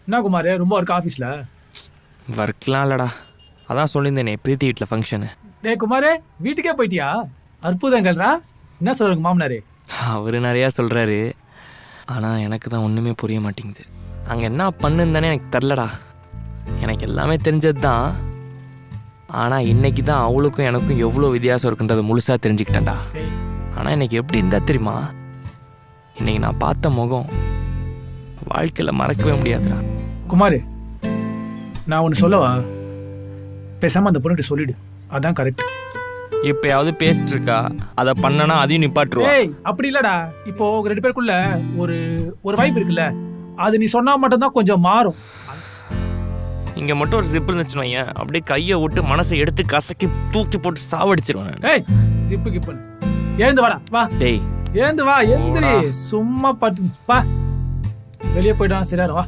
என்ன குமார் ரொம்ப ஒர்க் ஆஃபீஸில்? ஒர்க்லாம் இல்லைடா, அதான் சொல்லியிருந்தேனே பிரீத்தி வீட்டில் ஃபங்க்ஷனு. டே குமார், வீட்டுக்கே போயிட்டியா? அற்புதங்கள்ரா. என்ன சொல்லுங்க மாமனாரே? அவர் நிறையா சொல்கிறாரு, ஆனால் எனக்கு தான் ஒன்றுமே புரிய மாட்டேங்குது. அங்கே என்ன பண்ணுந்தானே எனக்கு தெரிலடா. எனக்கு எல்லாமே தெரிஞ்சது தான், ஆனால் இன்னைக்கு தான் அவளுக்கும் எனக்கும் எவ்வளோ வித்தியாசம் இருக்குன்றதை முழுசாக தெரிஞ்சுக்கிட்டேன்டா. ஆனால் இன்னைக்கு எப்படி இருந்தால் தெரியுமா, இன்னைக்கு நான் பார்த்த முகம் வாழ்க்கையில் மறக்கவே முடியாதுடா. குமார், நான் ஒன்று சொல்லவா? பேசாமல் அந்த பொண்ணுகிட்ட சொல்லிடு, அதான் கரெக்ட். இப்பயாவது பேசிட்டு இருக்கா, அதை பண்ணனா அதையும் நிப்பாட்டுருவா. ஏய் அப்படி இல்லடா, இப்போ ரெண்டு பேருக்குள்ள ஒரு ஒரு வைப் இருக்குல்ல, அது நீ சொன்னா மட்டும்தான் கொஞ்சம் மாறும். இங்கே மட்டும் ஒரு ஜிப் இருந்துச்சுன்னு வையேன், அப்படியே கையை விட்டு மனசை எடுத்து கசக்கி தூக்கி போட்டு சாவடிச்சிருவேன். ஏய் ஜிப்பு கிப்பு எழுந்து வாடா, வா. டேய் எழுந்து வா, எந்திரி. சும்மா பார்த்து வா, வெளியே போயிட்டு வா. சரியா வா.